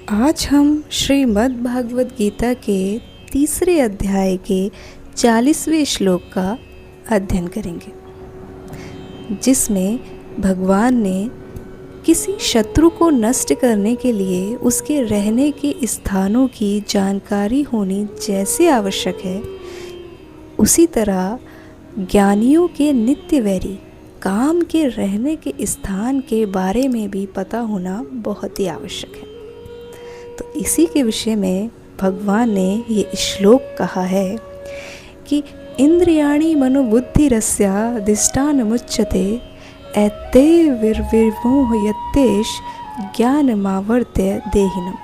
आज हम श्रीमद् भागवत गीता के तीसरे अध्याय के 40वें श्लोक का अध्ययन करेंगे, जिसमें भगवान ने किसी शत्रु को नष्ट करने के लिए उसके रहने के स्थानों की जानकारी होनी जैसे आवश्यक है, उसी तरह ज्ञानियों के नित्य वैरी काम के रहने के स्थान के बारे में भी पता होना बहुत ही आवश्यक है। तो इसी के विषय में भगवान ने ये श्लोक कहा है कि इंद्रियाणि मनोबुद्धिरस्याधिष्ठानमुच्यते एते विर्विर्मोहयतेष ज्ञानमावर्त्य देहिनम्।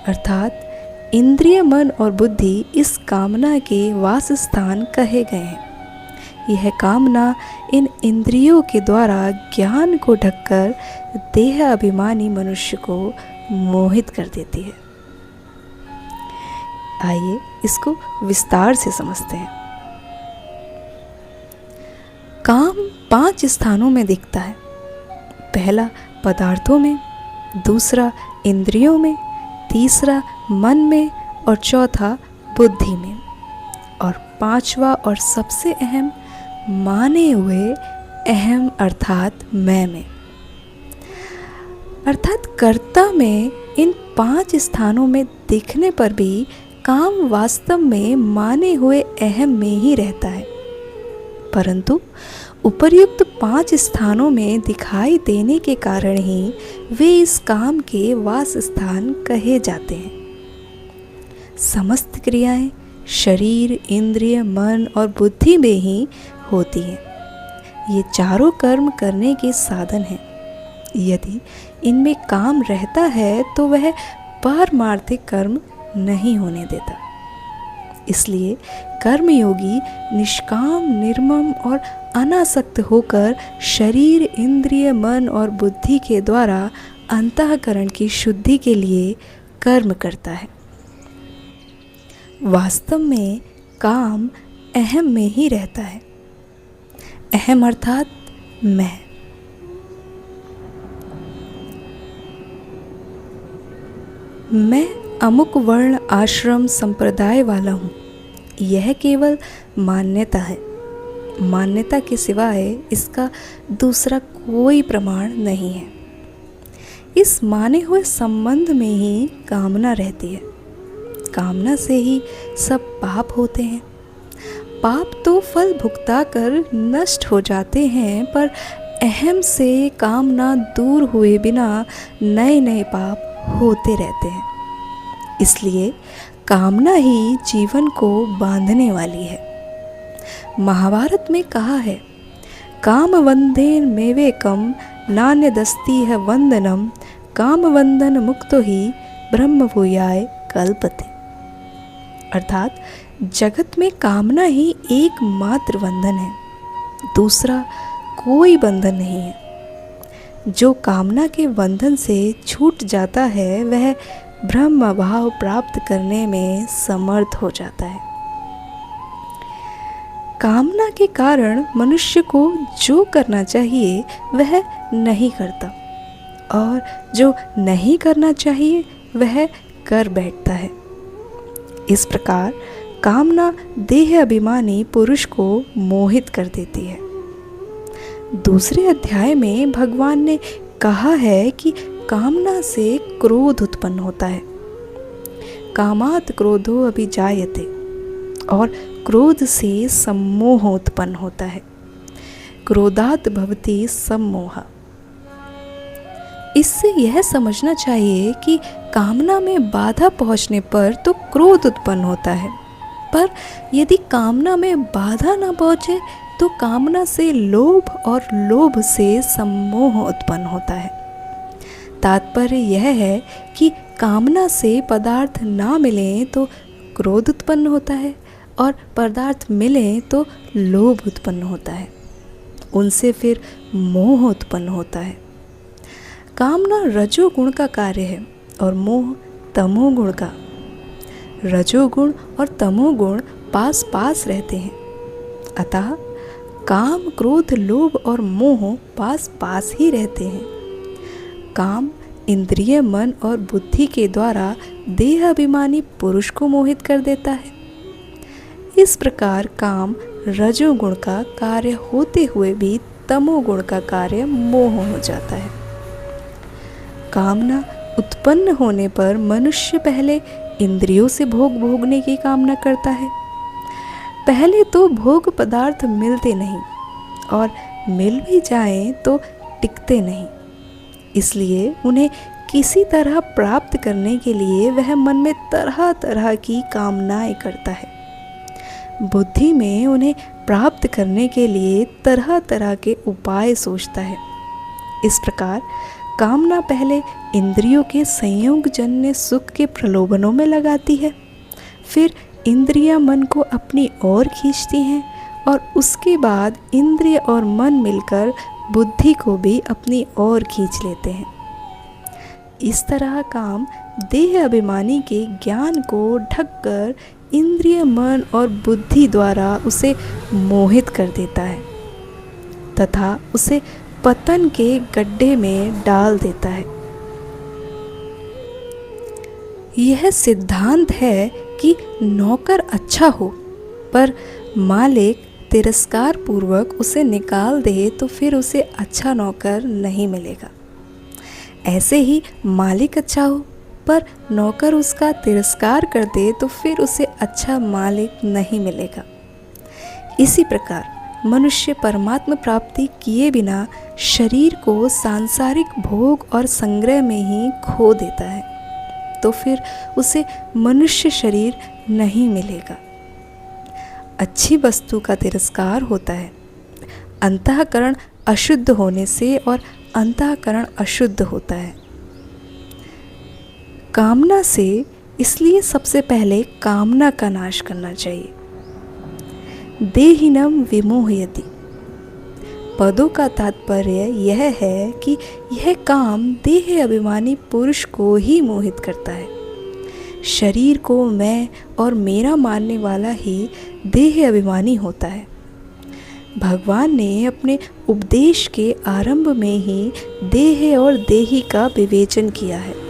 अर्थात इंद्रिय, मन और बुद्धि इस कामना के वासस्थान कहे गए हैं। यह कामना इन इंद्रियों के द्वारा ज्ञान को ढककर देह अभिमानी मनुष्य को मोहित कर देती है। आइए इसको विस्तार से समझते हैं। काम 5 स्थानों में दिखता है। पहला पदार्थों में, दूसरा इंद्रियों में, तीसरा मन में और चौथा बुद्धि में, और 5वां और सबसे अहम माने हुए अहम अर्थात मैं में। अर्थात कर्ता में इन 5 स्थानों में दिखने पर भी काम वास्तव में माने हुए अहम में ही रहता है, परंतु उपर्युक्त 5 स्थानों में दिखाई देने के कारण ही वे इस काम के वास स्थान कहे जाते हैं। समस्त क्रियाएं शरीर, इंद्रिय, मन और बुद्धि में ही होती हैं। ये चारों कर्म करने के साधन हैं। यदि इनमें काम रहता है तो वह पारमार्थिक कर्म नहीं होने देता। इसलिए कर्मयोगी निष्काम, निर्मम और अनासक्त होकर शरीर, इंद्रिय, मन और बुद्धि के द्वारा अंतःकरण की शुद्धि के लिए कर्म करता है। वास्तव में काम अहम में ही रहता है। अहम अर्थात मैं। मैं अमुक वर्ण, आश्रम, संप्रदाय वाला हूँ, यह केवल मान्यता है। मान्यता के सिवाय इसका दूसरा कोई प्रमाण नहीं है। इस माने हुए संबंध में ही कामना रहती है। कामना से ही सब पाप होते हैं। पाप तो फल भुगता कर नष्ट हो जाते हैं, पर अहम से कामना दूर हुए बिना नए नए पाप होते रहते हैं। इसलिए कामना ही जीवन को बांधने वाली है। महाभारत में कहा है, काम वंदेन मेवेकम नान्यदस्ति है वंदनम, काम वंदन मुक्तो ही ब्रह्म भूयाय कल्पते। अर्थात जगत में कामना ही एकमात्र बंधन है, दूसरा कोई बंधन नहीं है। जो कामना के बंधन से छूट जाता है वह ब्रह्म भाव प्राप्त करने में समर्थ हो जाता है। कामना के कारण मनुष्य को जो करना चाहिए वह नहीं करता, और जो नहीं करना चाहिए वह कर बैठता है। इस प्रकार कामना देह अभिमानी पुरुष को मोहित कर देती है। दूसरे अध्याय में भगवान ने कहा है कि कामना से क्रोध उत्पन्न होता है। कामात् क्रोधो अभिजायते, और क्रोध से सम्मोह उत्पन्न होता है। क्रोधात् भवति सम्मोह। इससे यह समझना चाहिए कि कामना में बाधा पहुंचने पर तो क्रोध उत्पन्न होता है, पर यदि कामना में बाधा न पहुंचे तो कामना से लोभ, और लोभ से सम्मोह उत्पन्न होता है। तात्पर्य यह है कि कामना से पदार्थ ना मिले तो क्रोध उत्पन्न होता है, और पदार्थ मिले तो लोभ उत्पन्न होता है। उनसे फिर मोह उत्पन्न होता है। कामना रजोगुण का कार्य है और मोह तमोगुण का। रजोगुण और तमोगुण पास पास रहते हैं, अतः काम, क्रोध, लोभ और मोह पास पास ही रहते हैं। काम इंद्रिय मन और बुद्धि के द्वारा देह अभिमानी पुरुष को मोहित कर देता है। इस प्रकार काम रजोगुण का कार्य होते हुए भी तमोगुण का कार्य मोह हो जाता है। कामना उत्पन्न होने पर मनुष्य पहले इंद्रियों से भोग भोगने की कामना करता है। पहले तो भोग पदार्थ मिलते नहीं और मिल भी जाएं तो टिकते नहीं, इसलिए उन्हें किसी तरह प्राप्त करने के लिए वह मन में तरह तरह की कामनाएं करता है। बुद्धि में उन्हें प्राप्त करने के लिए तरह तरह के उपाय सोचता है। इस प्रकार कामना पहले इंद्रियों के संयोग जन्य सुख के प्रलोभनों में लगाती है, फिर इंद्रियां मन को अपनी ओर खींचती हैं और उसके बाद इंद्रिय और मन मिलकर बुद्धि को भी अपनी ओर खींच लेते हैं। इस तरह काम देह अभिमानी के ज्ञान को ढककर इंद्रिय मन और बुद्धि द्वारा उसे मोहित कर देता है तथा उसे पतन के गड्ढे में डाल देता है। यह सिद्धांत है कि नौकर अच्छा हो पर मालिक तिरस्कार पूर्वक उसे निकाल दे तो फिर उसे अच्छा नौकर नहीं मिलेगा। ऐसे ही मालिक अच्छा हो पर नौकर उसका तिरस्कार कर दे तो फिर उसे अच्छा मालिक नहीं मिलेगा। इसी प्रकार मनुष्य परमात्मा प्राप्ति किए बिना शरीर को सांसारिक भोग और संग्रह में ही खो देता है, तो फिर उसे मनुष्य शरीर नहीं मिलेगा। अच्छी वस्तु का तिरस्कार होता है अंतःकरण अशुद्ध होने से और अंतःकरण अशुद्ध होता है कामना से। इसलिए सबसे पहले कामना का नाश करना चाहिए। देहिनम विमोहयति पदों का तात्पर्य यह है कि यह काम देह अभिमानी पुरुष को ही मोहित करता है। शरीर को मैं और मेरा मानने वाला ही देह अभिमानी होता है। भगवान ने अपने उपदेश के आरंभ में ही देह और देही का विवेचन किया है।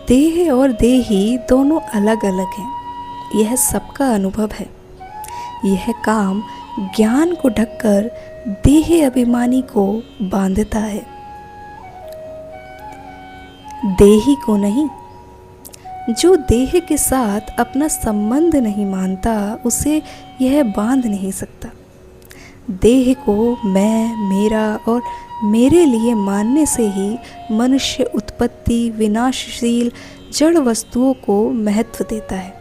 देह और देही दोनों अलग अलग हैं, यह सबका अनुभव है। यह काम ज्ञान को ढककर देह अभिमानी को बांधता है, देही को नहीं। जो देह के साथ अपना संबंध नहीं मानता उसे यह बांध नहीं सकता। देह को मैं, मेरा और मेरे लिए मानने से ही मनुष्य उत्पत्ति विनाशशील जड़ वस्तुओं को महत्व देता है,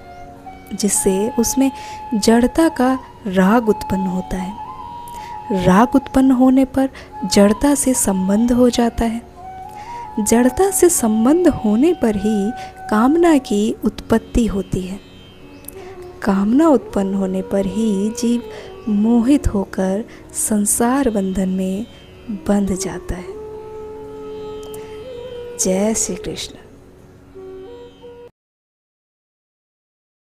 जिससे उसमें जड़ता का राग उत्पन्न होता है। राग उत्पन्न होने पर जड़ता से संबंध हो जाता है। जड़ता से संबंध होने पर ही कामना की उत्पत्ति होती है। कामना उत्पन्न होने पर ही जीव मोहित होकर संसार बंधन में बंध जाता है। जय श्री कृष्ण।